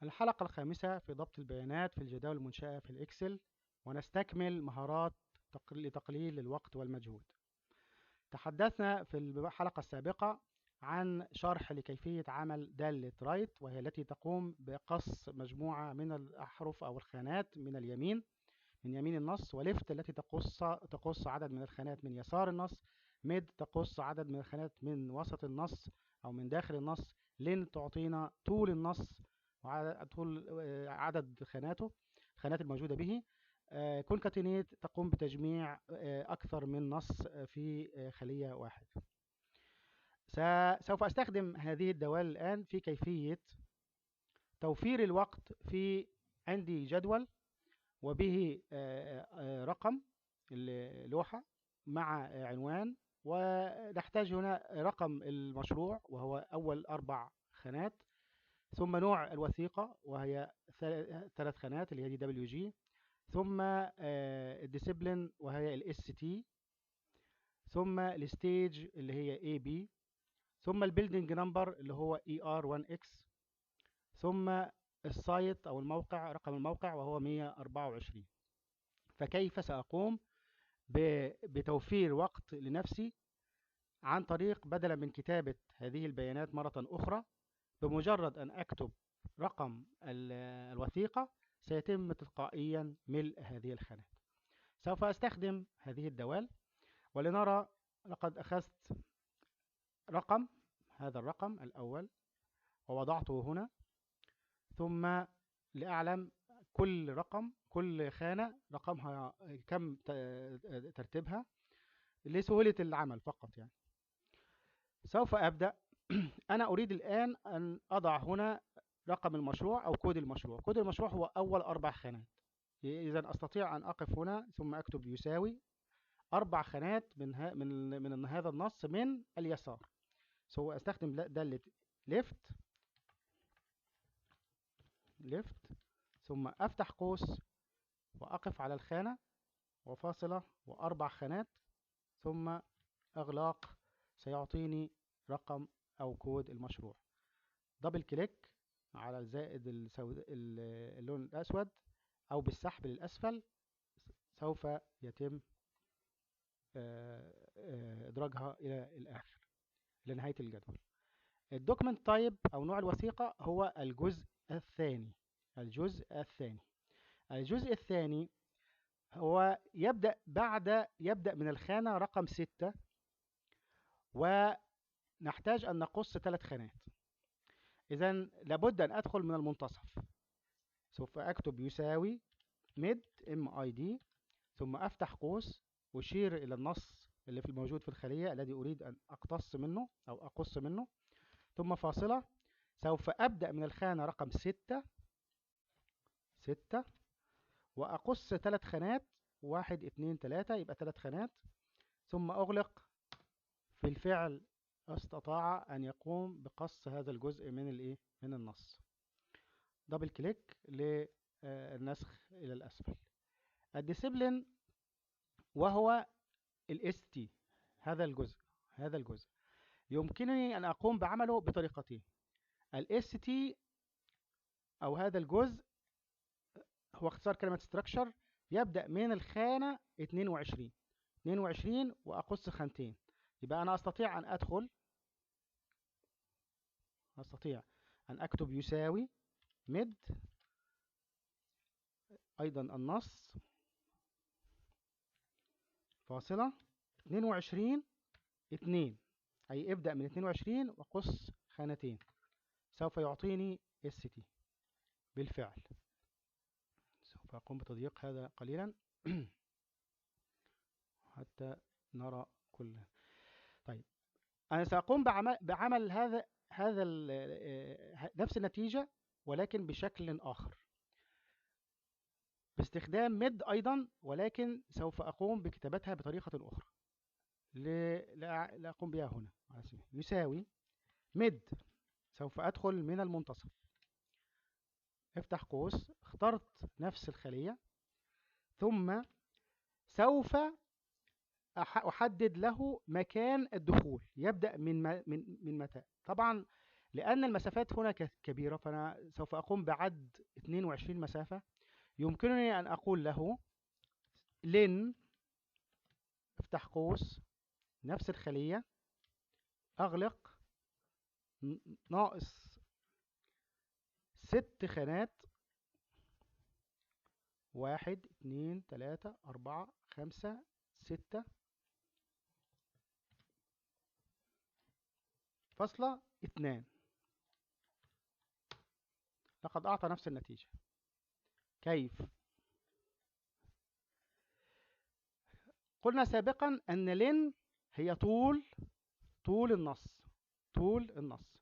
الحلقة الخامسة في ضبط البيانات في الجداول المنشأة في الإكسل، ونستكمل مهارات لتقليل الوقت والمجهود. تحدثنا في الحلقة السابقة عن شرح لكيفية عمل دالة رايت، وهي التي تقوم بقص مجموعة من الأحرف أو الخانات من يمين النص، وليفت التي تقص عدد من الخانات من يسار النص، ميد تقص عدد من الخانات من وسط النص أو من داخل النص، لين تعطينا طول النص طول عدد الخانات الموجودة به. كونكاتينيت تقوم بتجميع أكثر من نص في خلية واحد. سوف أستخدم هذه الدوال الآن في كيفية توفير الوقت. عندي جدول وبه رقم اللوحة مع عنوان، ونحتاج هنا رقم المشروع وهو أول 4 خانات، ثم نوع الوثيقة وهي 3 خانات اللي هي DWG، ثم الديسيبلين وهي الST، ثم الستيج اللي هي AB، ثم البيلدينج نمبر اللي هو ER1X، ثم السايت أو الموقع، رقم الموقع وهو 124. فكيف سأقوم بتوفير وقت لنفسي عن طريق، بدلا من كتابة هذه البيانات مرة أخرى، بمجرد أن أكتب رقم الوثيقة سيتم تلقائيا ملء هذه الخانات. سوف أستخدم هذه الدوال ولنرى. لقد أخذت هذا الرقم الأول ووضعته هنا، ثم لأعلم كل خانة رقمها كم ترتيبها لسهولة العمل فقط يعني. سوف أبدأ. أنا أريد الآن أن أضع هنا رقم المشروع أو كود المشروع. كود المشروع هو أول 4 خانات. إذا أستطيع أن أقف هنا ثم أكتب يساوي 4 خانات من هذا النص من اليسار. سوف أستخدم دالة left، ثم أفتح قوس وأقف على الخانة وفاصلة و4 خانات، ثم إغلاق، سيعطيني رقم أو كود المشروع. دبل كليك على الزائد اللون الأسود أو بالسحب للأسفل، سوف يتم إدراجها إلى الآخر لنهاية الجدول. الدوكمنت تايب أو نوع الوثيقة هو الجزء الثاني. الجزء الثاني هو يبدأ من الخانة رقم 6، ونحتاج أن نقص 3 خانات. إذا لابد أن أدخل من المنتصف. سوف أكتب يساوي ميد MID، ثم أفتح قوس وأشير إلى النص اللي الموجود في الخلية الذي أريد أن أقص منه، ثم فاصلة. سوف أبدأ من الخانة رقم 6 وأقص 3 خانات، 1 2 3، يبقى 3 خانات، ثم أغلق. في الفعل استطاع أن يقوم بقص هذا الجزء من النص. دبل كليك للنسخ إلى الأسفل. الديسيبلين وهو الST، هذا الجزء يمكنني أن أقوم بعمله بطريقتين. الST أو هذا الجزء هو اختصار كلمة structure، يبدأ من الخانة 22 وأقص خانتين. يبقى أنا أستطيع أن أكتب يساوي ميد، أيضا النص، فاصلة 22 2، أي ابدأ من 22 وقص خانتين، سوف يعطيني ST. بالفعل سوف أقوم بتضييق هذا قليلا حتى نرى كله. طيب، أنا سأقوم بعمل نفس النتيجة ولكن بشكل آخر باستخدام ميد أيضا، ولكن سوف أقوم بكتابتها بطريقة أخرى لا أقوم بها هنا. يساوي ميد، سوف أدخل من المنتصف، افتح قوس، اخترت نفس الخلية، ثم سوف أحدد له مكان الدخول. يبدأ من متى؟ طبعا لأن المسافات هنا كبيرة، فأنا سوف أقوم بعد 22 مسافة. يمكنني أن أقول له لن، افتح قوس، نفس الخلية، أغلق، ناقص 6 خانات، 1 2 3 4 5 6 فاصلة 2. لقد أعطى نفس النتيجة. كيف؟ قلنا سابقا أن لن هي طول النص، طول النص.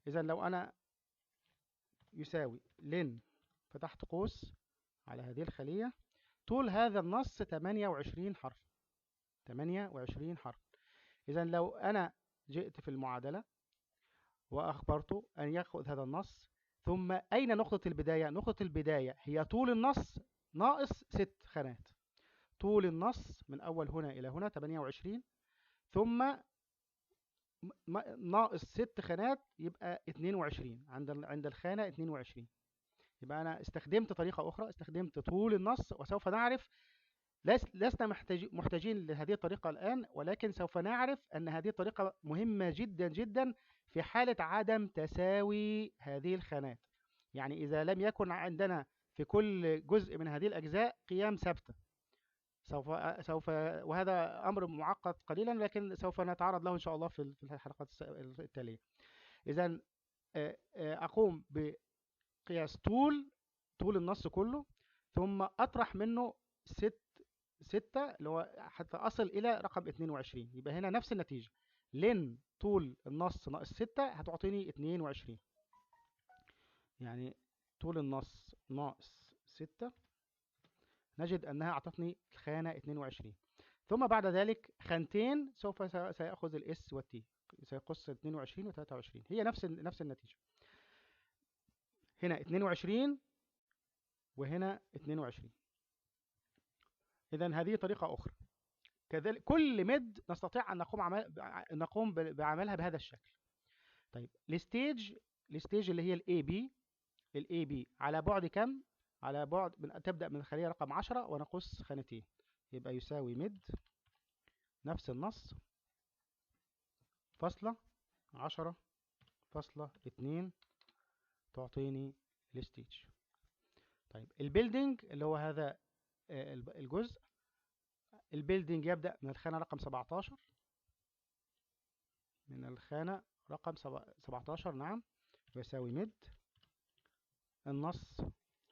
إذا لو أنا يساوي لن، فتحت قوس على هذه الخلية، طول هذا النص 28 حرف، 28 حرف. إذا لو أنا جئت في المعادلة وأخبرته أن يأخذ هذا النص، ثم أين نقطة البداية؟ نقطة البداية هي طول النص ناقص 6 خانات. طول النص من أول هنا إلى هنا 28، ثم ناقص 6 خانات يبقى 22، عند الخانة 22. يبقى أنا استخدمت طريقة أخرى، استخدمت طول النص، وسوف نعرف، لسنا محتاجين لهذه الطريقة الآن، ولكن سوف نعرف أن هذه الطريقة مهمة جدا جدا في حالة عدم تساوي هذه الخانات. يعني إذا لم يكن عندنا في كل جزء من هذه الأجزاء قيم ثابتة، سوف وهذا أمر معقد قليلا، لكن سوف نتعرض له إن شاء الله في الحلقات التالية. إذا أقوم بقياس طول النص كله، ثم أطرح منه 6 اللي هو حتى أصل إلى رقم 22. يبقى هنا نفس النتيجة، لن طول النص ناقص 6 هتعطيني 22. يعني طول النص ناقص 6 نجد أنها أعطتني الخانة 22. ثم بعد ذلك خانتين سوف سيأخذ الاس والتي، سيقص 22 و23، هي نفس النتيجة. هنا 22 وهنا 22. إذا هذه طريقة أخرى. كذلك كل مد نستطيع أن نقوم بعملها بهذا الشكل. طيب الستيج اللي هي الاي بي على بعد كم؟ على بعد تبدأ من الخلية رقم 10 ونقص خانتين، يبقى يساوي مد نفس النص فاصلة 10 فاصلة 2 تعطيني الستيج. طيب البيلدينج اللي هو هذا الجزء، البيلدينج يبدأ من الخانة رقم 17، من الخانة رقم 17 نعم، يساوي مد النص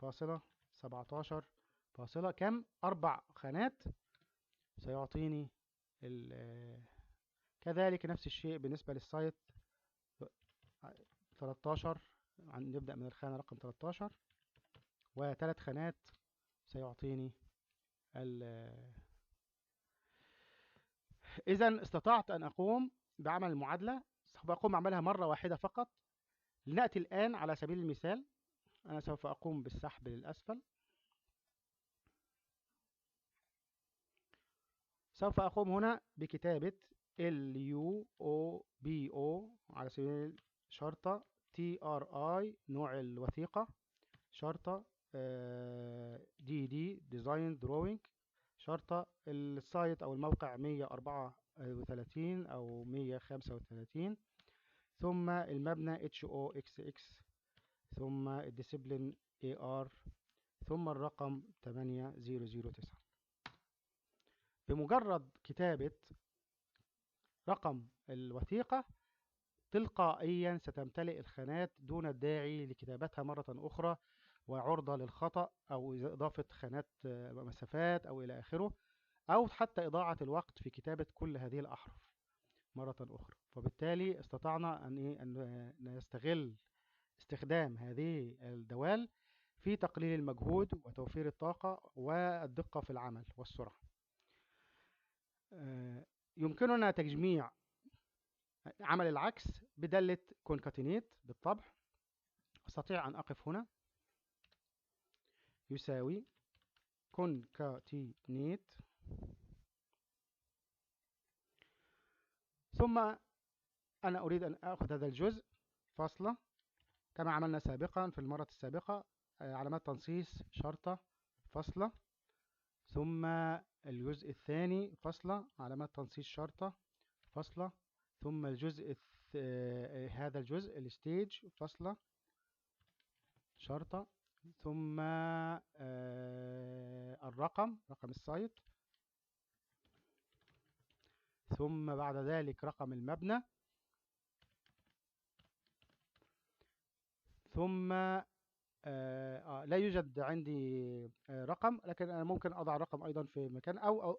فاصلة 17 فاصلة كم؟ 4 خانات، سيعطيني كذلك نفس الشيء بالنسبة للسايت 13، نبدأ من الخانة رقم 13 و3 خانات سيعطيني إذا استطعت أن أقوم بعمل المعادلة. سوف أقوم بعملها مرة واحدة فقط. لنأتي الآن على سبيل المثال، أنا سوف أقوم بالسحب للأسفل. سوف أقوم هنا بكتابة LUOBO على سبيل شرطة TRI نوع الوثيقة، شرطة DD Design Drawing، شرطة السايت أو الموقع 134 أو 135، ثم المبنى HOXX، ثم الديسيبلين AR، ثم الرقم 8009. بمجرد كتابة رقم الوثيقة تلقائيا ستمتلئ الخانات دون الداعي لكتابتها مرة أخرى وعرضة للخطأ أو إضافة خانات مسافات أو إلى آخره، أو حتى إضاعة الوقت في كتابة كل هذه الأحرف مرة أخرى. فبالتالي استطعنا أن نستغل استخدام هذه الدوال في تقليل المجهود وتوفير الطاقة والدقة في العمل والسرعة. يمكننا تجميع عمل العكس بدالة كونكاتينيت بالطبع. أستطيع أن أقف هنا يساوي كونكاتينيت، ثم أنا أريد أن أخذ هذا الجزء فاصلة كما عملنا سابقا في المرة السابقة، علامات تنصيص شرطة فاصلة، ثم الجزء الثاني فاصلة علامات تنصيص شرطة فاصلة، ثم الجزء هذا الجزء الستيج فاصلة شرطة، ثم رقم السايت، ثم بعد ذلك رقم المبنى، ثم لا يوجد عندي رقم، لكن أنا ممكن أضع رقم أيضا في مكان أو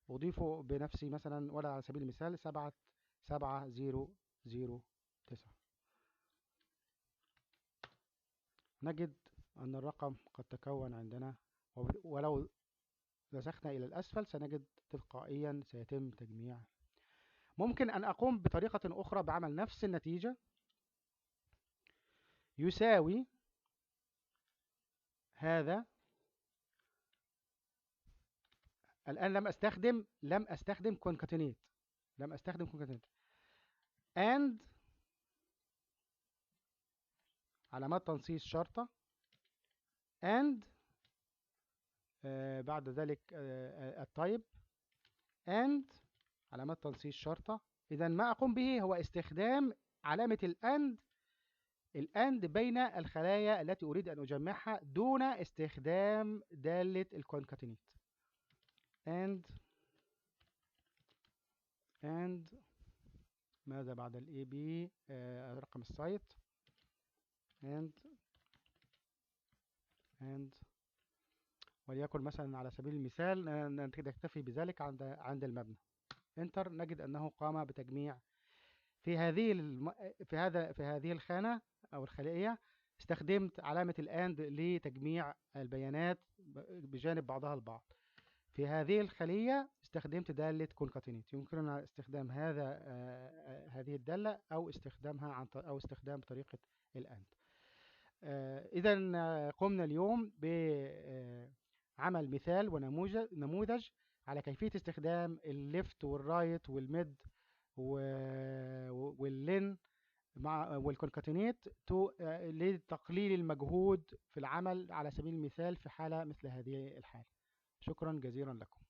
أضيفه بنفسي مثلا، ولا على سبيل المثال 77009. نجد أن الرقم قد تكون عندنا، ولو نسخنا إلى الأسفل سنجد تلقائيا سيتم تجميع. ممكن أن أقوم بطريقة أخرى بعمل نفس النتيجة، يساوي هذا. الآن لم أستخدم concatenate، and علامات تنصيص شرطة and بعد ذلك التايب and علامات تنصيص شرطة. إذا ما أقوم به هو استخدام علامة الأند بين الخلايا التي أريد أن أجمعها دون استخدام دالة الكونكاتينيت. and ماذا بعد ال AB؟ رقم السايت and وليكن مثلا على سبيل المثال نكتفي بذلك عند المبنى. انتر. نجد أنه قام بتجميع في هذه الخانة أو الخلية. استخدمت علامة الأند لتجميع البيانات بجانب بعضها البعض. في هذه الخلية استخدمت دالة concatenate. يمكننا استخدام هذه الدالة أو استخدام طريقة الأند. إذا قمنا اليوم بعمل مثال ونموذج على كيفية استخدام الليفت والرايت والميد واللين والكونكاتينيت لتقليل المجهود في العمل على سبيل المثال في حالة مثل هذه الحالة. شكرا جزيلا لكم.